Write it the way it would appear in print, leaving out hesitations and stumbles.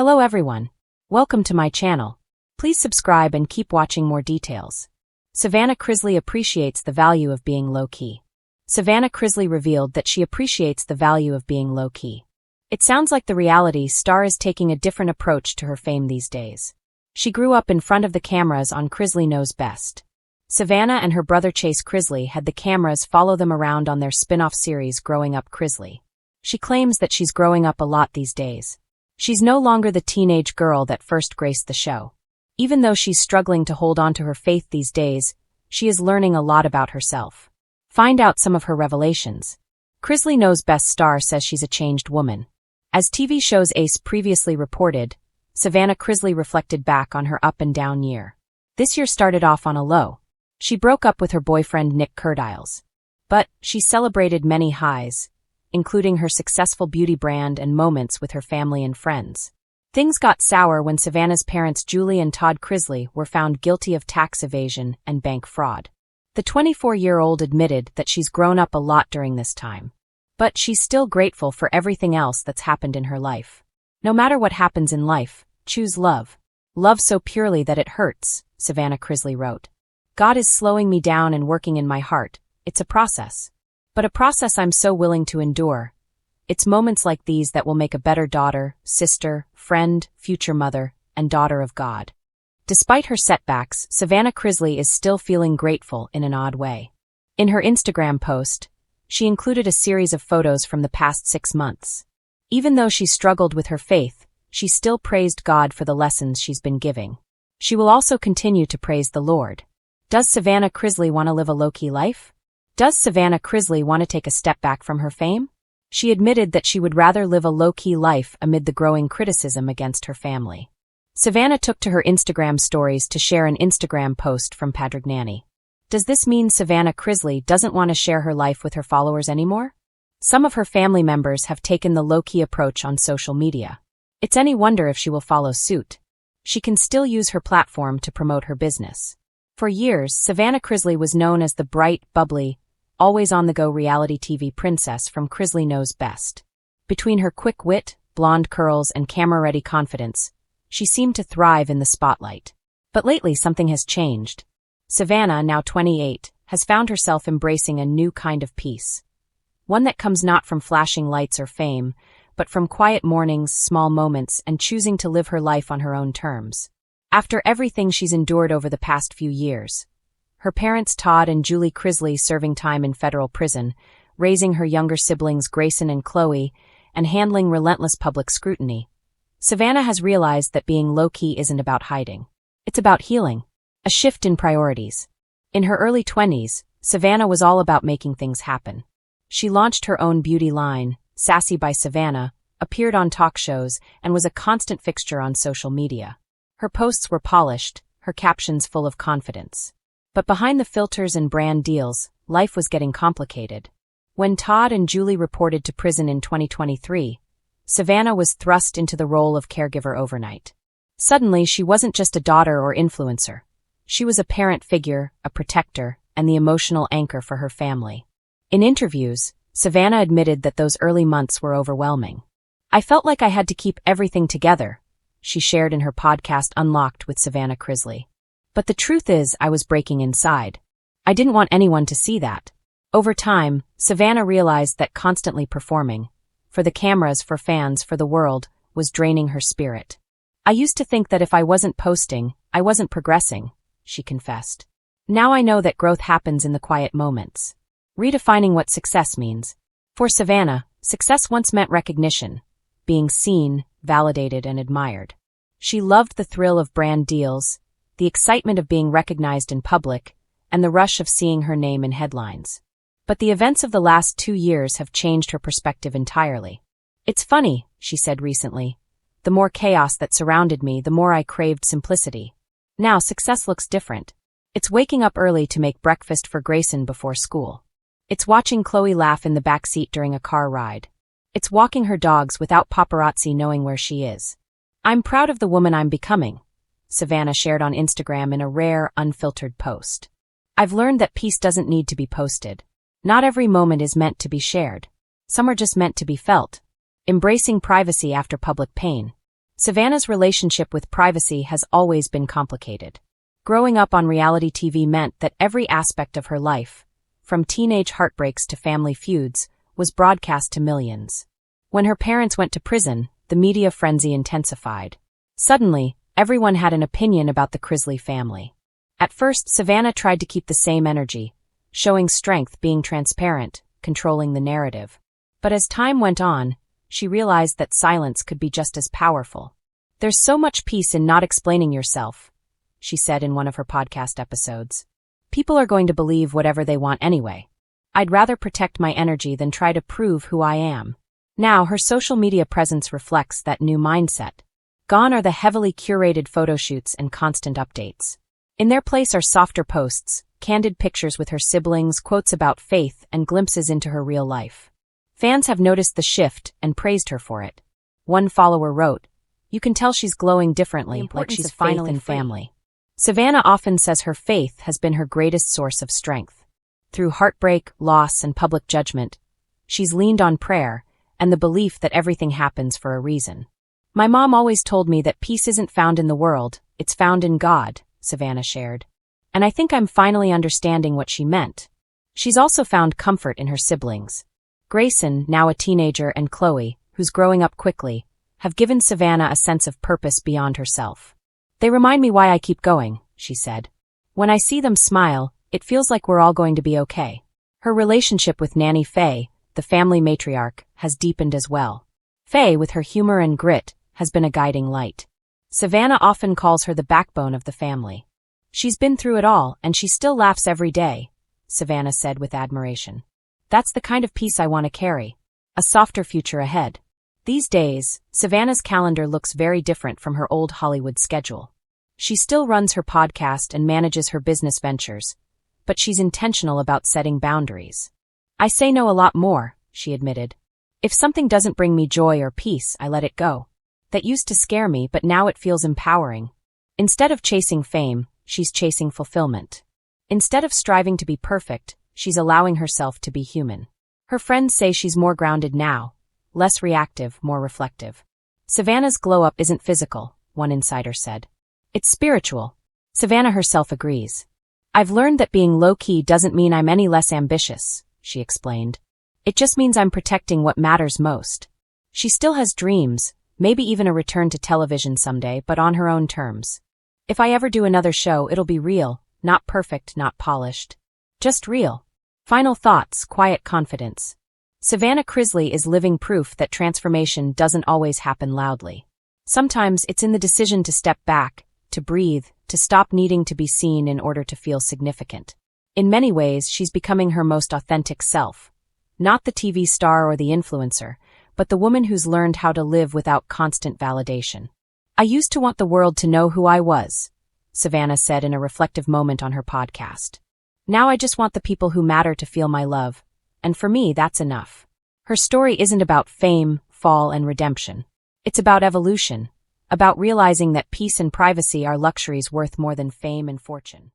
Hello everyone. Welcome to my channel. Please subscribe and keep watching more details. Savannah Chrisley appreciates the value of being low-key. Savannah Chrisley revealed that she appreciates the value of being low-key. It sounds like the reality star is taking a different approach to her fame these days. She grew up in front of the cameras on Chrisley Knows Best. Savannah and her brother Chase Chrisley had the cameras follow them around on their spin-off series Growing Up Chrisley. She claims that she's growing up a lot these days. She's no longer the teenage girl that first graced the show. Even though she's struggling to hold on to her faith these days, she is learning a lot about herself. Find out some of her revelations. Chrisley Knows Best star says she's a changed woman. As TV show's Ace previously reported, Savannah Chrisley reflected back on her up and down year. This year started off on a low. She broke up with her boyfriend Nick Curdiles. But she celebrated many highs, including her successful beauty brand and moments with her family and friends. Things got sour when Savannah's parents Julie and Todd Chrisley were found guilty of tax evasion and bank fraud. The 24-year-old admitted that she's grown up a lot during this time. But she's still grateful for everything else that's happened in her life. No matter what happens in life, choose love. Love so purely that it hurts, Savannah Chrisley wrote. God is slowing me down and working in my heart. It's a process. But a process I'm so willing to endure. It's moments like these that will make a better daughter, sister, friend, future mother, and daughter of God. Despite her setbacks, Savannah Chrisley is still feeling grateful in an odd way. In her Instagram post, she included a series of photos from the past 6 months. Even though she struggled with her faith, she still praised God for the lessons she's been giving. She will also continue to praise the Lord. Does Savannah Chrisley want to live a low-key life? Does Savannah Chrisley want to take a step back from her fame? She admitted that she would rather live a low-key life amid the growing criticism against her family. Savannah took to her Instagram stories to share an Instagram post from Padrignani. Does this mean Savannah Chrisley doesn't want to share her life with her followers anymore? Some of her family members have taken the low-key approach on social media. It's any wonder if she will follow suit. She can still use her platform to promote her business. For years, Savannah Chrisley was known as the bright, bubbly, always-on-the-go reality TV princess from Chrisley Knows Best. Between her quick wit, blonde curls, and camera-ready confidence, she seemed to thrive in the spotlight. But lately something has changed. Savannah, now 28, has found herself embracing a new kind of peace. One that comes not from flashing lights or fame, but from quiet mornings, small moments, and choosing to live her life on her own terms. After everything she's endured over the past few years, her parents Todd and Julie Chrisley serving time in federal prison, raising her younger siblings Grayson and Chloe, and handling relentless public scrutiny, Savannah has realized that being low-key isn't about hiding. It's about healing. A shift in priorities. In her early 20s, Savannah was all about making things happen. She launched her own beauty line, Sassy by Savannah, appeared on talk shows, and was a constant fixture on social media. Her posts were polished, her captions full of confidence. But behind the filters and brand deals, life was getting complicated. When Todd and Julie reported to prison in 2023, Savannah was thrust into the role of caregiver overnight. Suddenly, she wasn't just a daughter or influencer. She was a parent figure, a protector, and the emotional anchor for her family. In interviews, Savannah admitted that those early months were overwhelming. "I felt like I had to keep everything together," she shared in her podcast Unlocked with Savannah Chrisley. "But the truth is, I was breaking inside. I didn't want anyone to see that." Over time, Savannah realized that constantly performing, for the cameras, for fans, for the world, was draining her spirit. "I used to think that if I wasn't posting, I wasn't progressing," she confessed. "Now I know that growth happens in the quiet moments." Redefining what success means. For Savannah, success once meant recognition, being seen, validated, and admired. She loved the thrill of brand deals, the excitement of being recognized in public, and the rush of seeing her name in headlines. But the events of the last 2 years have changed her perspective entirely. "It's funny," she said recently. "The more chaos that surrounded me, the more I craved simplicity. Now success looks different. It's waking up early to make breakfast for Grayson before school. It's watching Chloe laugh in the back seat during a car ride. It's walking her dogs without paparazzi knowing where she is. I'm proud of the woman I'm becoming," Savannah shared on Instagram in a rare, unfiltered post. "I've learned that peace doesn't need to be posted. Not every moment is meant to be shared. Some are just meant to be felt." Embracing privacy after public pain. Savannah's relationship with privacy has always been complicated. Growing up on reality TV meant that every aspect of her life, from teenage heartbreaks to family feuds, was broadcast to millions. When her parents went to prison, the media frenzy intensified. Suddenly, everyone had an opinion about the Chrisley family. At first, Savannah tried to keep the same energy, showing strength, being transparent, controlling the narrative. But as time went on, she realized that silence could be just as powerful. "There's so much peace in not explaining yourself," she said in one of her podcast episodes. "People are going to believe whatever they want anyway. I'd rather protect my energy than try to prove who I am." Now, her social media presence reflects that new mindset. Gone are the heavily curated photo shoots and constant updates. In their place are softer posts, candid pictures with her siblings, quotes about faith, and glimpses into her real life. Fans have noticed the shift and praised her for it. One follower wrote, "You can tell she's glowing differently, like she's finally in family." Savannah often says her faith has been her greatest source of strength. Through heartbreak, loss, and public judgment, she's leaned on prayer and the belief that everything happens for a reason. "My mom always told me that peace isn't found in the world, it's found in God," Savannah shared. "And I think I'm finally understanding what she meant." She's also found comfort in her siblings. Grayson, now a teenager, and Chloe, who's growing up quickly, have given Savannah a sense of purpose beyond herself. "They remind me why I keep going," she said. "When I see them smile, it feels like we're all going to be okay." Her relationship with Nanny Faye, the family matriarch, has deepened as well. Faye, with her humor and grit, has been a guiding light. Savannah often calls her the backbone of the family. "She's been through it all, and she still laughs every day," Savannah said with admiration. "That's the kind of peace I want to carry. A softer future ahead." These days, Savannah's calendar looks very different from her old Hollywood schedule. She still runs her podcast and manages her business ventures, but she's intentional about setting boundaries. "I say no a lot more," she admitted. "If something doesn't bring me joy or peace, I let it go. That used to scare me, but now it feels empowering." Instead of chasing fame, she's chasing fulfillment. Instead of striving to be perfect, she's allowing herself to be human. Her friends say she's more grounded now, less reactive, more reflective. "Savannah's glow-up isn't physical," one insider said. "It's spiritual." Savannah herself agrees. "I've learned that being low-key doesn't mean I'm any less ambitious," she explained. "It just means I'm protecting what matters most." She still has dreams, maybe even a return to television someday, but on her own terms. "If I ever do another show, it'll be real, not perfect, not polished. Just real." Final thoughts, quiet confidence. Savannah Chrisley is living proof that transformation doesn't always happen loudly. Sometimes it's in the decision to step back, to breathe, to stop needing to be seen in order to feel significant. In many ways, she's becoming her most authentic self. Not the TV star or the influencer, but the woman who's learned how to live without constant validation. "I used to want the world to know who I was," Savannah said in a reflective moment on her podcast. "Now I just want the people who matter to feel my love, and for me that's enough." Her story isn't about fame, fall, and redemption. It's about evolution, about realizing that peace and privacy are luxuries worth more than fame and fortune.